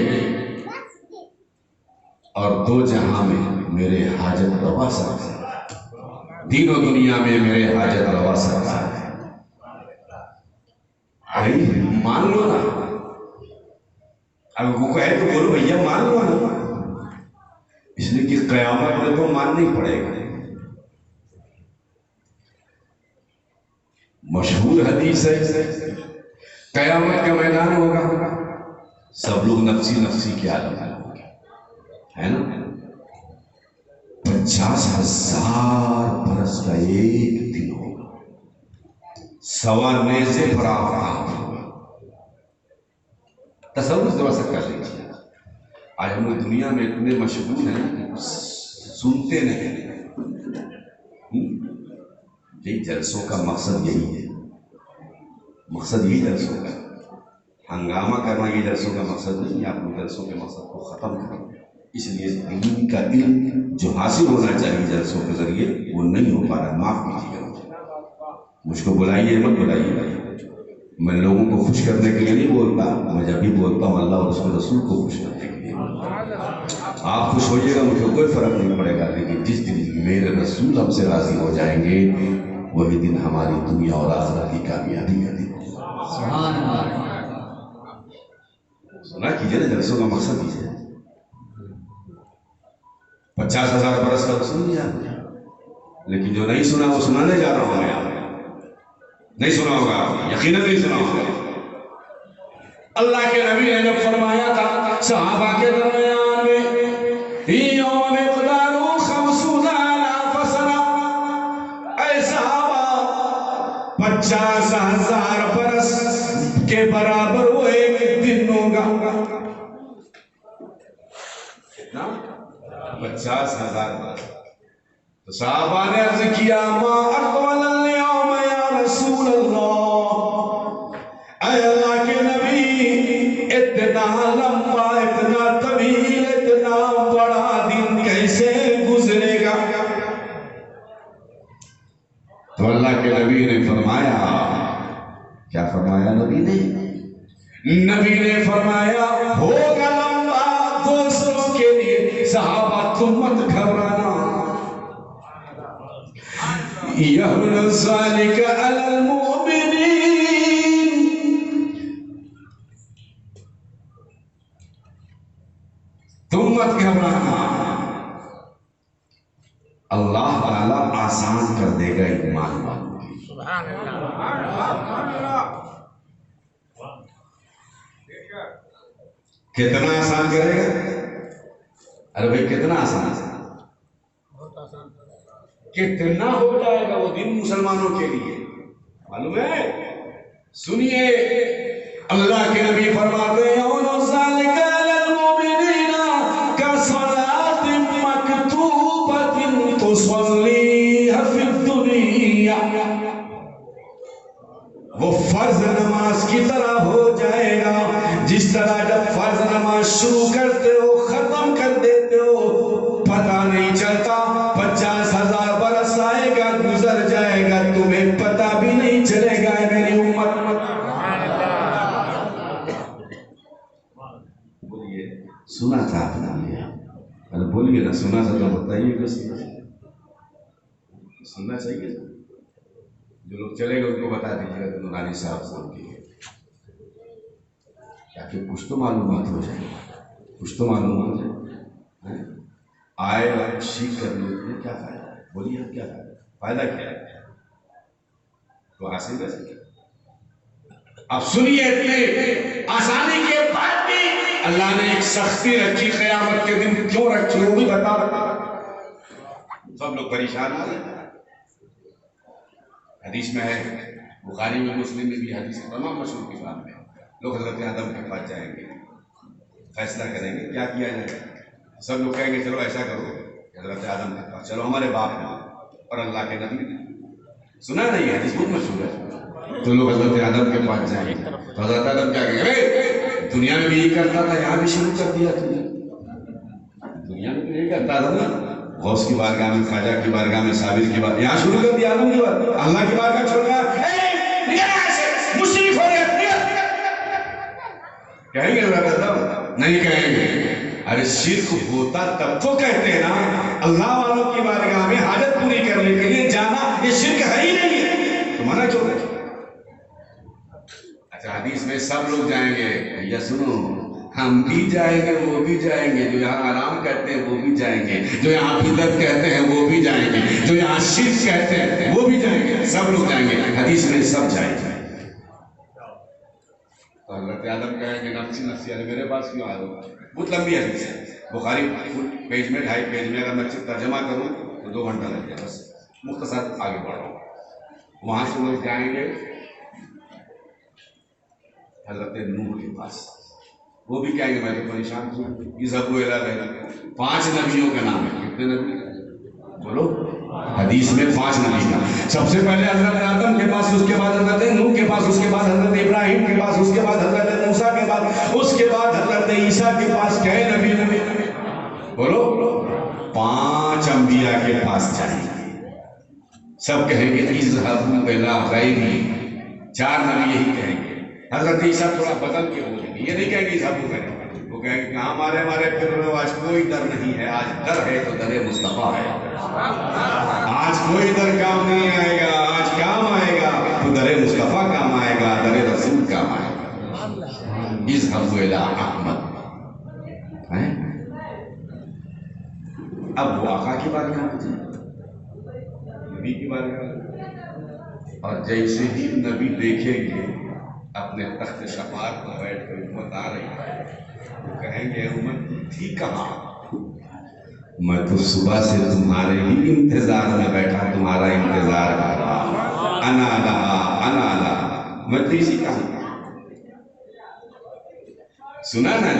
اور دو جہاں میں میرے حاجت روا سکتا ہے، تینوں دنیا میں میرے حاجت روا سکتا ہے. مان لو نا. اب وہ کہے تو بولو بھیا مان لو نا، اس لیے کہ قیامت میں تو ماننا ہی پڑے گا. مشہور حدیث ہے، قیامت کا میدان ہوگا، سب لوگ نفسی نفسی کے عالم میں ہوں گے، ہے نا. 50,000 برس کا ایک دن ہوگا، سوا نیزے پر آفتاب ہوگا. تصور ذرا سا کر لیجیے. آج ہم لوگ دنیا میں اتنے مشغول ہیں سنتے نہیں. یہ جلسوں کا مقصد یہی ہے، مقصد یہی جلسوں کا ہنگامہ کرنا. یہ جلسوں کا مقصد نہیں ہے، آپ لوگ جلسوں کے مقصد کو ختم کریں. اس لیے دین کا علم جو حاصل ہونا چاہیے جلسوں کے ذریعے وہ نہیں ہو پا رہا. معاف کیجیے گا، مجھ کو بلائیے مت بلائیے. میں لوگوں کو خوش کرنے کے لیے نہیں بولتا، میں جب بھی بولتا ہوں اللہ اور اس کے رسول کو خوش کرنے کے لیے بولتا. آپ خوش ہوئیے گا مجھے کوئی فرق نہیں پڑے گا، لیکن جس دن میرے رسول ہم سے راضی ہو جائیں گے وہی دن ہماری دنیا اور آخرت کی کامیابی کا دن. سبحان اللہ. سنا کیجیے نا، جلسوں کا مقصد یہ ہے. 50,000 برس کا سن لیا، لیکن جو نہیں سنا وہ سنانے جا رہا ہوں. میں نہیں سنا ہوگا، یقیناً نہیں سنا ہوگا. اللہ کے نبی نے جب فرمایا تھا صحابہ کے درمیان میں یوم مقدارہ 50,000 سنہ، اے صحابہ 50,000 برس کے برابر وہ ایک دن ہوگا. کتنا؟ 50,000 برس. تو صحابہ نے عرض کیا ما اطول اليوم یا رسول اللہ، اے اللہ کے نبی اتنا لمبا، اتنا طویل، اتنا بڑا دن کیسے گزرے گا؟ تو اللہ کے نبی نے فرمایا، کیا فرمایا نبی نے؟ نبی نے فرمایا ہوگا لمبا دوسروں کے لیے، صحابہ تم مت گھبرانا. يهون ذلك على المؤمنين. تم مت گھبرانا، اللہ تعالیٰ آسان کر دے گا ایمان والوں کی. سبحان اللہ. کتنا آسان کرے گا؟ ارے بھائی کتنا آسان ہے، کتنا ہو جائے گا وہ دن مسلمانوں کے لیے معلوم ہے. سنیے اللہ کے نبی فرماتے ہیں ذَلِكَ عَلَى الْمُؤْمِنِينَ كَصَلَاةٍ مَكْتُوبَةٍ تُصَلِّيهَا فِي الدُّنْيَا. وہ فرض نماز کی طرح ہو جائے گا جس طرح جب فرض نماز شروع کرتے ہو ختم کر دیتے ہو پتہ نہیں چلتا. 50,000 برس آئے گا گزر جائے گا تمہیں پتہ بھی نہیں چلے گا. میری امت بولیے سنا تھا آپ نے؟ بولیے نا سنا تھا تو بتائیے کہ سننا چاہیے. جو لوگ چلے گا ان کو بتا دیجیے گا کہ نورانی صاحب فون کیے تاکہ کچھ تو معلومات ہو جائے، کچھ تو معلوم ہو جائے. آئے اور سیکھ کر لوگ کیا فائدہ ہے؟ بولیے ہم کیا فائدہ کیا ہے؟ تو حاصل کر سکے. اب سنیے اتنے آسانی کے بعد بھی اللہ نے ایک سختی رکھی قیامت کے دن. کیوں رکھی وہ بھی بتا. سب لوگ پریشان ہو گئے. حدیث میں ہے، بخاری میں مسلم میں بھی حدیث تمام مشہور کتاب میں لوگ حضرت آدم کے پاس جائیں گے، فیصلہ کریں گے کیا کیا جائے. سب لوگ کہیں گے چلو ایسا کرو حضرت آدم کے پاس چلو ہمارے باپ ہیں اور اللہ کے نبی سنا نہیں ہے حدیث بہت مشہور ہے. تو لوگ حضرت آدم کے پاس جائیں گے تو حضرت آدم کیا کہیں گے دنیا میں بھی یہی کرتا تھا یہاں بھی شروع کر دیا تم نے. دنیا میں بھی یہی کرتا تھا نا غوث کی بارگاہ میں خواجہ کی بارگاہ میں صابر کی بارگاہ یہاں شروع کر دیا آدم کی بارگاہ اللہ کی بارگاہ چھوڑ گیا مشرک ہو گیا. کہیں گے نہیں کہیں گے ارے شرک ہوتا تب تو کہتے ہیں نا اللہ والوں کی بارگاہ میں حاجت پوری کرنے کے لیے جانا یہ شرک ہے ہی نہیں ہے تو منع کیوں کرتے. اچھا حدیث میں سب لوگ جائیں گے یا سنو ہم بھی جائیں گے وہ بھی جائیں گے جو یہاں آرام کہتے ہیں وہ بھی جائیں گے جو یہاں بدعت کہتے ہیں وہ بھی جائیں گے جو یہاں شرک کہتے ہیں وہ بھی جائیں گے سب لوگ جائیں گے حدیث میں سب جائیں گے. تو حضرت آدم کہیں گے نفسی نفسی علی میرے پاس کیوں آ رہا ہو. بہت لمبی حدیث ہے بخاری پیج میں 2.5 پیج میں اگر میں ترجمہ کروں تو 2 گھنٹہ لگ جائے بس مختصر آگے بڑھ رہا ہوں. وہاں سے لوگ جائیں گے حضرت نوح کے پاس وہ بھی کہیں گے میں تو پریشان ہوں یہ سب وہ الگ ہے 5 نبیوں کا نام ہے. کتنے نبی بولو حدیث میں 5 نبی کا سب سے پہلے حضرت آدم کے پاس اس کے بعد حضرت نوح کے پاس اس کے بعد حضرت ابراہیم کے پاس اس کے بعد حضرت موسیٰ کے پاس اس کے بعد حضرت عیسیٰ کے پاس کئے نبی بولو 5 انبیاء کے پاس جائیں گے. سب کہیں گے اذهبوا الی غیری 4 نبی یہی کہیں گے. حضرت عیسیٰ تھوڑا بدل کے بولیں گے یہ نہیں کہیں گے اذهبوا غیری وہ کہیں گے کہ ہمارے پھر میں آج کوئی ڈر نہیں ہے آج ڈر ہے تو در مصطفیٰ ہے. آج کوئی در کام نہیں آئے گا آج کام آئے گا تو در مصطفیٰ کام آئے گا در رسول کام آئے گا. اذهبوا الی احمد اب وہ آقا کی بارگاہ میں نبی کی بارگاہ اور جیسے ہی نبی دیکھیں گے اپنے تخت شفاعت پر بیٹھ کر امت آ رہی ہے وہ کہیں گے امت تھی کہاں میں تو صبح سے تمہارے ہی انتظار میں بیٹھا تمہارا انتظار کر رہا انا لہا میں تو اسی کہاں سنا نا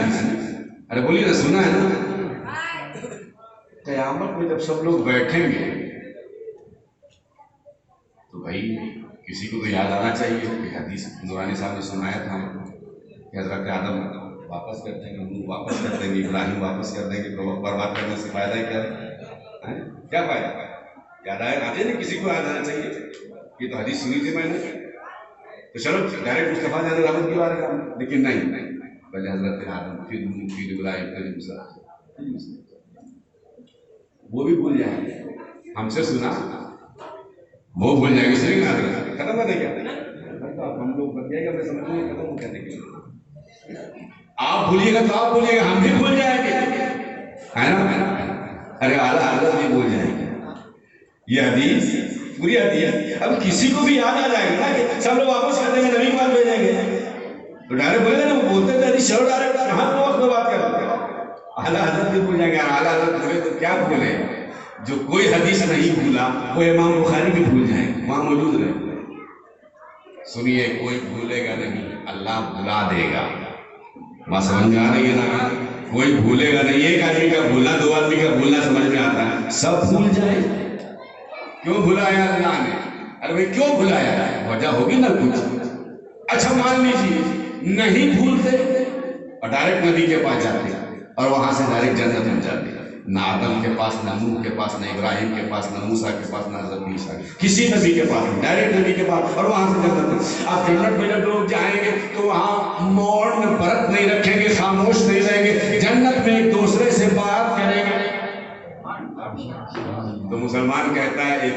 ارے بولیے نا سنا ہے نا. قیامت میں جب سب لوگ بیٹھیں گے تو بھائی کسی کو تو یاد آنا چاہیے کہ حدیث نورانی صاحب نے سنایا تھا کہ حضرت آدم واپس کر دیں گے نوح واپس کر دیں گے ابراہیم واپس کر دیں گے تو برباد کرنے سے فائدہ ہی کیا فائدہ یاد آتے نا کسی کو یاد آنا چاہیے. یہ تو حدیث سنی تھی میں نے تو چلو ڈائریکٹ مصطفیٰ جان رحمت کی بارے میں لیکن نہیں پہلے حضرت آدم پھر نوح پھر ابراہیم پھر موسیٰ وہ بھی بھول جائیں گے ہم سے سنا وہ بھول جائیں گے صحیح نا ختم کر دیں گے ہم لوگ بن جائے گا میں سمجھ نہیں ختم کرنے کے لیے آپ بھولیے گا تو آپ بھولیے گا ہم بھی بھول جائیں گے ہے نا. ارے اعلیٰ حضرت بھی بھول جائیں گے یہ حدیث پوری حدیث اب کسی کو بھی یاد آ جائے گا نا کہ سب لوگ واپس کر دیں گے نبی کے پاس بھیجیں گے تو ڈائریکٹ بولے گا نا وہ بولتے تھے حدیث چلو ڈائریکٹ کہاں تو وقت میں بات کرتے ہیں اعلیٰ حضرت بھی بھول جائیں گے اعلیٰ حضرت بھولے تو کیا بھولے جو کوئی حدیث نہیں بھولا وہ امام بخاری بھی بھول جائیں گے وہاں موجود رہے. سنیے کوئی بھولے گا نہیں اللہ بھلا دے گا. بات سمجھ میں آ رہی ہے نا کوئی بھولے گا نہیں ایک آدمی کا بھولنا 2 آدمی کا بھولنا سمجھ میں آتا ہے سب بھول جائے کیوں بھلایا اللہ نے ارے بھائی کیوں بھلایا وجہ ہوگی نا کچھ. اچھا مان لیجیے نہیں بھولتے اور ڈائریکٹ نبی کے پاس جاتے اور وہاں سے ڈائریکٹ جنت میں جاتے نہ آدم کے پاس نہ نوح کے پاس نہ ابراہیم کے پاس نہ موسیٰ کے پاس نہ حضرت عیسیٰ کسی نبی کے پاس ڈائریکٹ نبی کے پاس اور وہاں سے جنت میں. آپ جنت میں جب لوگ جائیں گے تو وہاں موڑ میں برت نہیں رکھیں گے خاموش نہیں رہیں گے جنت میں ایک دوسرے سے بات کریں گے. تو مسلمان کہتا ہے ایک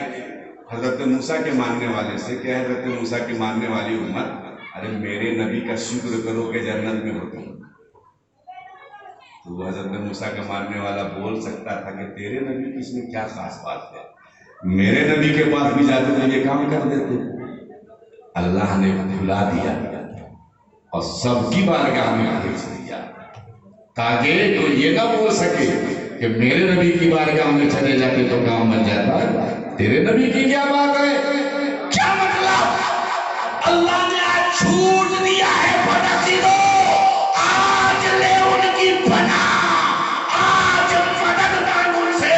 حضرت موسیٰ کے ماننے والے سے کہ حضرت موسیٰ کے ماننے والی امت ارے میرے نبی کا شکر کرو کہ جنت میں ہوتے ہیں. تو وہ حضرت موسیٰ کا ماننے والا بول سکتا تھا کہ تیرے نبی کی اس میں کیا خاص بات ہے میرے نبی کے پاس بھی جاتے تو یہ کام کر دیتے. اللہ نے بھلا دیا اور سب کی بارگاہ میں بھیج دیا تاکہ تو یہ نہ بول سکے کہ میرے نبی کی بارگاہ میں چلے جاتے تو کام بن جاتا تیرے نبی کی کیا بات ہے. کیا مطلب اللہ نے آج چھوٹ دیا ہے پڑھتی دو آج لے ان کی پناہ آج مدد مانگ ان سے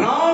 9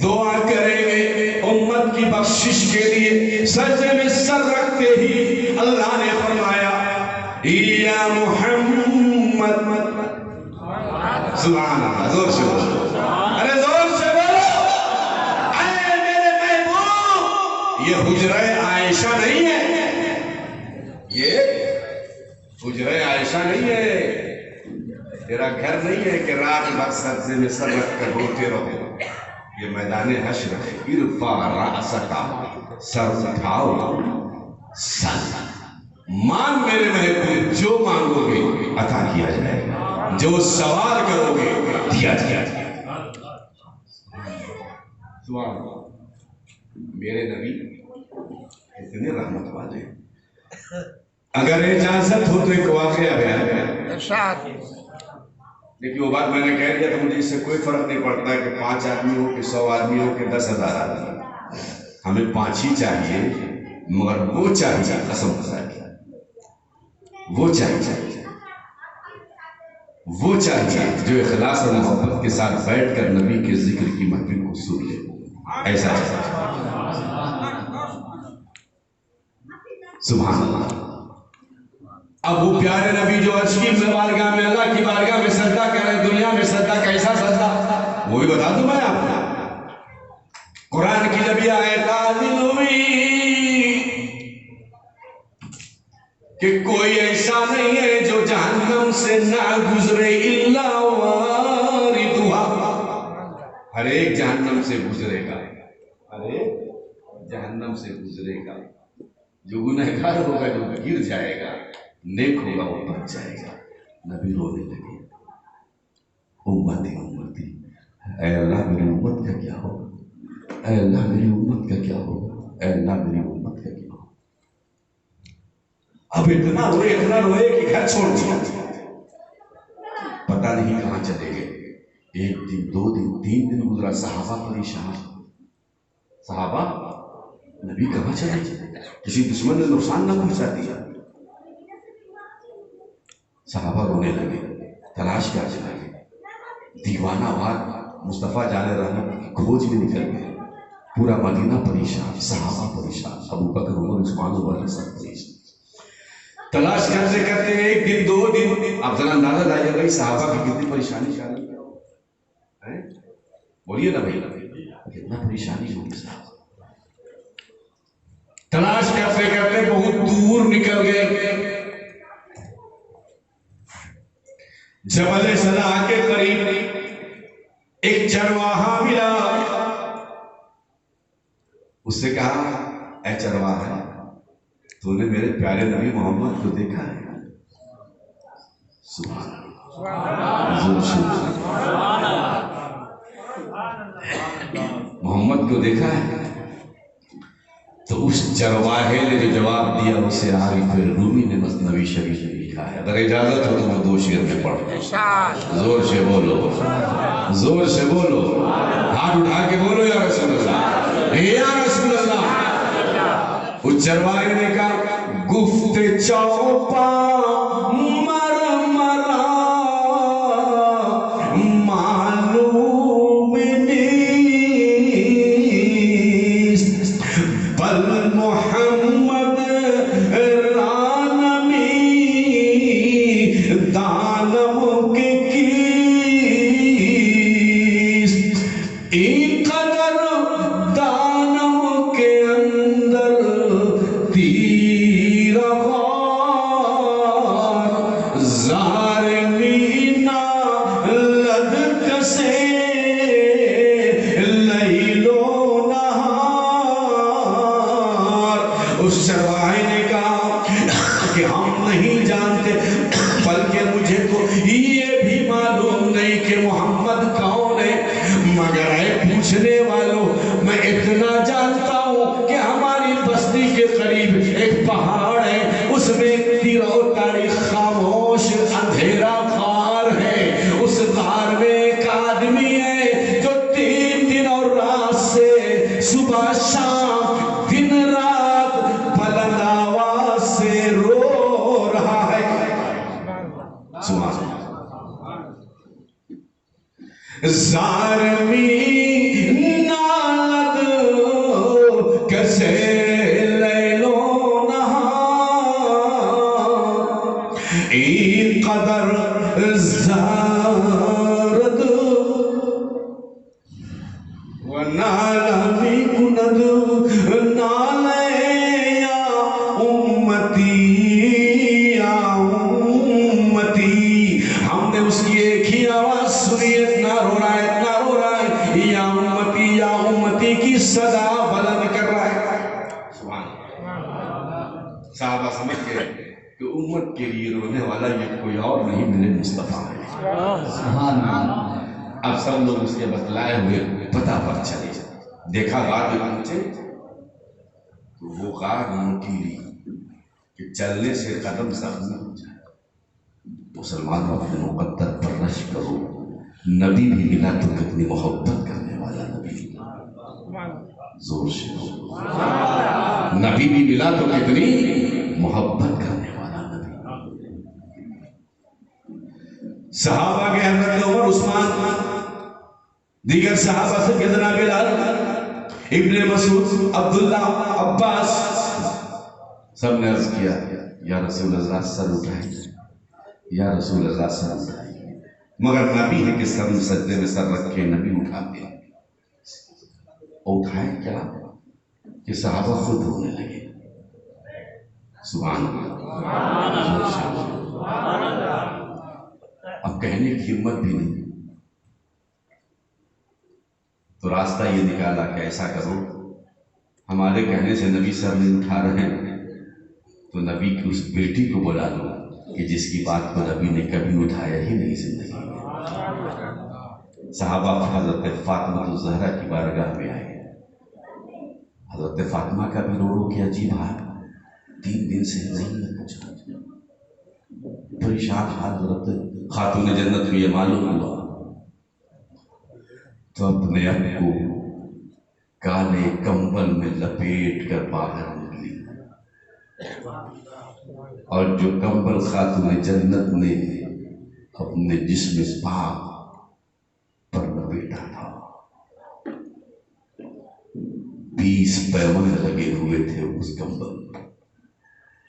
دعا کریں گے امت کی بخشش کے لیے، سجدے میں سر رکھتے ہی اللہ نے فرمایا یا محمد، سبحان اللہ، زور سے بولو، ارے زور سے بولو، اے میرے محبوب، یہ حجرہ عائشہ نہیں ہے، یہ حجرہ عائشہ نہیں ہے، تیرا گھر نہیں ہے کہ رات بھر سجدے میں سر رکھ کر روتے رہو، یہ میدان حشر ہے، ارفع رأسک، سر اٹھاؤ، سر مان میرے محبوب، جو مانگو گے عطا کیا جائے گا، جو سوال کرو گے دیا جائے گا۔ سبحان اللہ، میرے نبی اتنے رحمت والے، اگر اجازت ہو تو ایک واقعہ بیان کریں، لیکن وہ بات میں نے کہہ دیا تو مجھے اس سے کوئی فرق نہیں پڑتا کہ 5 آدمی ہو کہ 100 آدمی ہو کہ 10,000 آدمی، ہمیں 5 ہی چاہیے، مگر وہ چاہیے قسم خدا کی، وہ چاہیے جو اخلاص اور محبت کے ساتھ بیٹھ کر نبی کے ذکر کی محفل کو سن لے، ایسا سبحان اللہ۔ اب وہ پیارے نبی جو عرش کی بارگاہ میں، اللہ کی بارگاہ میں سجدہ کر رہے، دنیا میں سجدہ کیسا سجدہ وہ بھی بتا دوں میں آپ کو۔ قرآن کی جب یہ آیت نازل ہوئی کہ کوئی ایسا نہیں ہے جو جہنم سے نہ گزرے الا واردھا، ہر ایک جہنم سے گزرے گا، ہر ایک جہنم سے گزرے گا، جو گنہگار ہوگا، جو گر جائے گا، نیک ہوگا وہ بچ جائے گا۔ نبی رونے لگے، امتی امتی، اے اللہ میری امت کا کیا ہوگا، اے اللہ میری امت کا کیا ہوگا، اے اللہ میری امت کا کیا ہوگا۔ اب اتنا روئے کہ گھر چھوڑ دیا، پتہ نہیں کہاں چلے گئے۔ 1 دن 2 دن 3 دن گزرا، صحابہ پریشان، صحابہ نبی کہاں چلے گئے، کسی دشمن نے نقصان نہ پہنچا دیا۔ صحابہ رونے لگے، تلاش کرنے لگے، دیوانہ وار مصطفیٰ جان رحمت کی کھوج میں نکل گئے، پورا مدینہ پریشان، صحابہ پریشان، ابو بکر عمر عثمان و سب پریشان، تلاش کرتے کرتے 1 دن 2 دن، اب ذرا اندازہ لائیے بھائی صحابہ کی کتنی پریشانی شامل ہے، بولیے نا بھائی کتنا پریشانی ہوگی صحابہ۔ تلاش کرتے کرتے بہت دور نکل گئے، جبل سنا کے قریب ایک چرواہا ملا، اس سے کہا اے چرواہا، تو نے میرے پیارے نبی محمد کو دیکھا ہے؟ سبحان اللہ، محمد کو دیکھا ہے؟ تو اس چرواہے نے جو جواب دیا اسے عارف رومی نے مثنوی شریف میں لکھا ہے، اگر اجازت ہو تو میں 2 شعر میں پڑھتا، زور سے بولو، زور سے بولو، ہاتھ اٹھا کے بولو یا رسول اللہ، یا رسول اللہ۔ اس چرواہے نے کہا گفت چوپا مر مرا معلوم نیست، بل محمد رانمی دانم کے کیست، این قدر دانم کے اندر تیر غار، زارنینا لد کسے لیل و نہار۔ اس چرواہے نے کہا کہ ہم نہیں جانتے، بلکہ مجھے تو یہ بھی معلوم نہیں کہ محمد کون ہے، مگر اے پوچھنے والوں میں اتنا جانتا ہوں کہ ہماری بستی کے قریب ایک پہاڑ ہے، اس میں ایک تیرو تاریخ خاموش اندھیرا غار ہے، اس غار میں ایک آدمی ہے جو 3 دن اور رات سے صبح شام دن رات بلند آواز سے رو رہا ہے۔ سبحان اللہ، زارمی نالد کسے لیلو نہار این قدر زارد ونالمی کند نالے یا امتی یا امتی. ہم نے اس کی ایک ہی آواز سنی، اتنا رو رہا ہے یا امتی کی صدا بلند کر رہا ہے. سبحان اللہ. صحابہ سمجھ گئے کہ امت کے لیے رونے والا یہ کوئی اور نہیں، میرے مصطفیٰ ہے. سبحان اللہ. اب سب لوگ اس کے بتلائے ہوئے پتہ پر چلے. دیکھا غار پہ پہنچے تو وہ غار نوکیلی کہ چلنے سے قدم زخمی ہو جائے. مسلمانوں اپنے مقدر پر رش کرو. نبی بھی ملا تو کتنی محبت کرنے والا نبی. زور سے نبی بھی ملا تو کتنی محبت کرنے والا نبی. صحابہ کے حضرت عمر، عثمان، دیگر صحابہ سے سیدنا بلال، ابن مسعود، عبداللہ، عباس، سب نے عرض کیا یا رسول اللہ سر اٹھائیں، یا رسول اللہ سر اٹھائیں. مگر نبی ہے کہ سر سجدے میں سر رکھے، نبی اٹھاتے ہیں. اٹھائیں کیا کہ صحابہ خود رونے لگے. سبحان اللہ. اب کہنے کی ہمت بھی نہیں تو راستہ یہ نکالا کہ ایسا کرو، ہمارے کہنے سے نبی سر نہیں اٹھا رہے ہیں تو نبی کی اس بیٹی کو بلا لو کہ جس کی بات کو نبی نے کبھی اٹھایا ہی نہیں زندگی میں. صحابہ حضرت فاطمہ الزہرا کی بارگاہ میں آئے. حضرت فاطمہ کا بھی رو رو کے عجیب حال، 3 دن سے نہیں ہے کچھ، پریشان حال. حضرت خاتون جنت کو یہ معلوم ہوا تو اپنے اب کو کالے کمبل میں لپیٹ کر باہر نکلی، اور جو کمبل خاتون جنت نے اپنے جسم پاک پر لپیٹا تھا 20 پیوند لگے ہوئے تھے اس کمبل.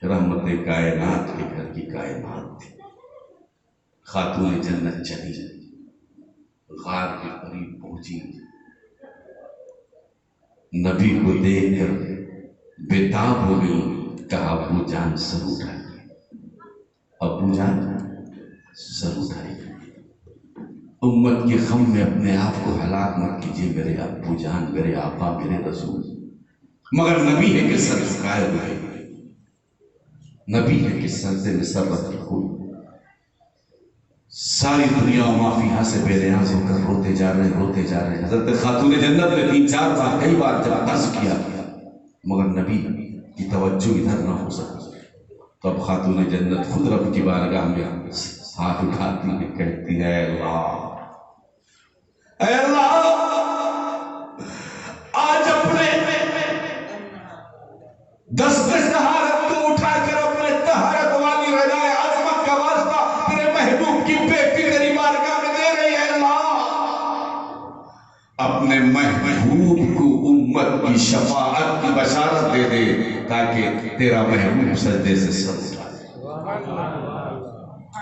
رحمت کائنات کے گھر کی کائنات تھی. خاتون جنت چلی، غار کے قریب پہنچی، نبی کو دیکھ کر بےتاب ہو گئی. کہا ابو جان سر اٹھائیے، ابو جان سر اٹھائیے. امت کے غم میں اپنے آپ کو ہلاک مت کیجیے میرے ابو جان، میرے آقا، میرے رسول. مگر نبی ہے کہ سر جھکائے ہوئے، نبی ہے کہ سجدے میں سر رکھے ہوئے. ساری دنیا و مافیہ سے بے نیاز ہو کر روتے جا رہے ہیں. حضرت خاتون جنت نے 3-4 بار کئی بار جب عرض کیا مگر نبی کی توجہ ادھر نہ ہو سکی. تو اب خاتون جنت خود رب کی بارگاہ میں ہاتھ اٹھاتی ہے، کہتی ہے اے اللہ آج اپنے دست طہارت کو اٹھا کر اپنے طہارت والی رضائے عظمت کا واسطہ تیرے محبوب کی بیٹی تیری بارگاہ میں دے رہی ہے. اللہ اپنے محبوب کو امت کی شفاعت کی بشارت دے دے تاکہ تیرا محبوب سجدے سے سر اٹھائے.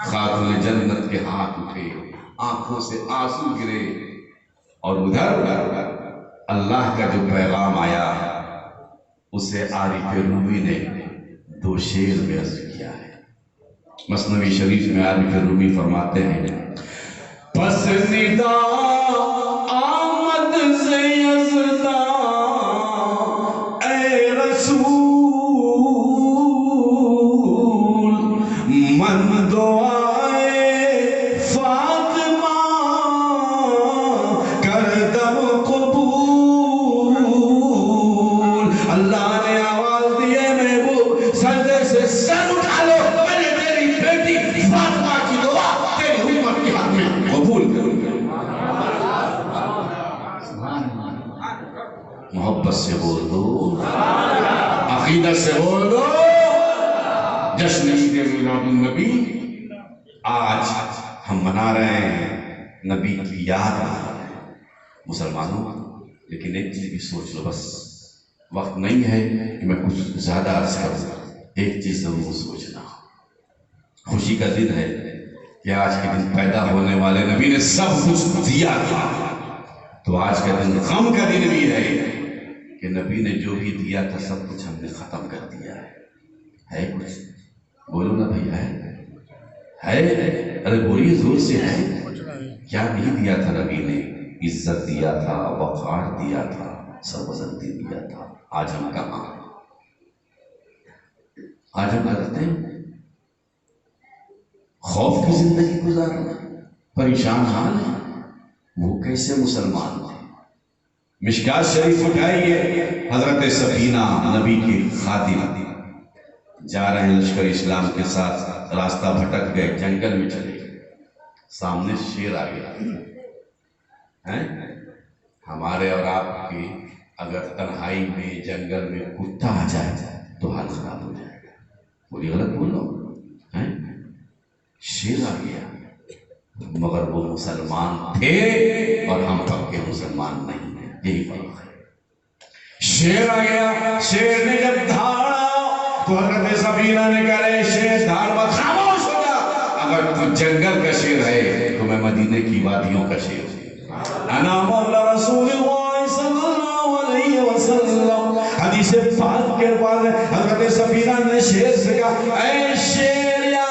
خاتون جنت کے ہاتھ اٹھے، آنکھوں سے آنسو گرے، اور ادھر اللہ کا جو پیغام آیا اسے عارف رومی نے 2 شعر میں عرض کیا ہے. مثنوی شریف میں عارف رومی فرماتے ہیں پس ندا آمد سے یزداں اے رسول، من دعائے فاطمہ کردم قبول. اللہ نے آواز دی ہے محبوب سجدے سے سر اٹھا لو، میں نے تیری بیٹی فاطمہ کی دعا تیری امت کے حق میں قبول کروں. محبت سے بول دو، عقیدت سے بول دو. جشن عید میلاد النبی آج ہم منا رہے ہیں. نبی کی یاد آ رہی ہے مسلمانوں. لیکن ایک چیز بھی سوچ لو، بس وقت نہیں ہے کہ میں کچھ زیادہ عرض کروں. ایک چیز ضرور سوچنا، خوشی کا دن ہے کہ آج کے دن پیدا ہونے والے نبی نے سب کچھ دیا تھا، تو آج کا دن غم کا دن بھی ہے کہ نبی نے جو بھی دیا تھا سب کچھ ہم نے ختم کر دیا ہے کچھ؟ بولو نا بھائی، ہے؟ ارے بولیے زور سے، ہے کیا نہیں دیا تھا نبی نے؟ عزت دیا تھا، وقار دیا تھا، سربلندی دیا تھا. آج ہم کہاں؟ آج ہم کرتے ہیں خوف کی زندگی گزارنا، پریشان حال ہے. وہ کیسے مسلمان تھے؟ مشکات شریف اٹھائیے، حضرت سفینہ نبی کی خادم جا رہے ہیں لشکر اسلام کے ساتھ، راستہ بھٹک گئے، جنگل میں چلے گئے، سامنے شیر آ گیا. ہمارے اور آپ کی اگر تنہائی میں جنگل میں کتا آ جائے تو حال خراب ہو جائے گا. بولی غلط بول رہا ہوں؟ شیر آ گیا، مگر وہ مسلمان تھے اور ہم پکے مسلمان نہیں ہیں، یہی فرق ہے. شیر آ گیا، شیر نے جب دھاڑا تو حضرت سفینہ نے کہا اے شیر دھاڑ مت، خاموش ہو جا. اگر تو جنگل کا شیر ہے تو میں مدینے کی وادیوں کا شیر ہوں. انا مولا رسول اللہ صلی اللہ علیہ وسلم. حدیث پاک کے بعد حضرت سفینہ نے شیر سے کہا اے شیر یا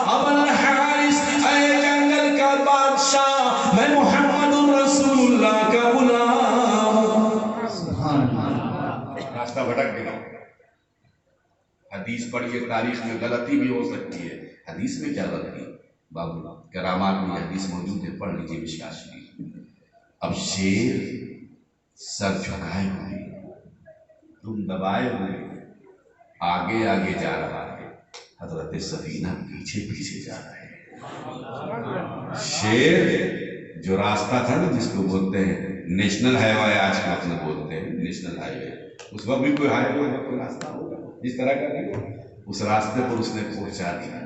ابو الحارث، اے جنگل کا بادشاہ، میں محمد رسول اللہ کا غلام ہوں. سبحان اللہ. راستہ بھٹک گیا. حدیث پڑھیے، تاریخ میں غلطی بھی ہو سکتی ہے. حدیث میں کیا غلطی؟ بابو کرامات میں حدیث موجود ہے، پڑھ لیجیے مشکات شریف. اب شیر سر جھکائے ہوئے، تم دبائے ہوئے، آگے آگے جا رہا ہے، حضرت سفینہ پیچھے پیچھے جا رہے ہیں. شیر جو راستہ تھا نا جس کو بولتے ہیں نیشنل ہائی وے، آج کے وقت میں بولتے ہیں نیشنل ہائی وے، اس وقت بھی کوئی ہائی وے کوئی راستہ ہوگا جس طرح کا بھی، اس راستے پر اس نے پہنچا دیا.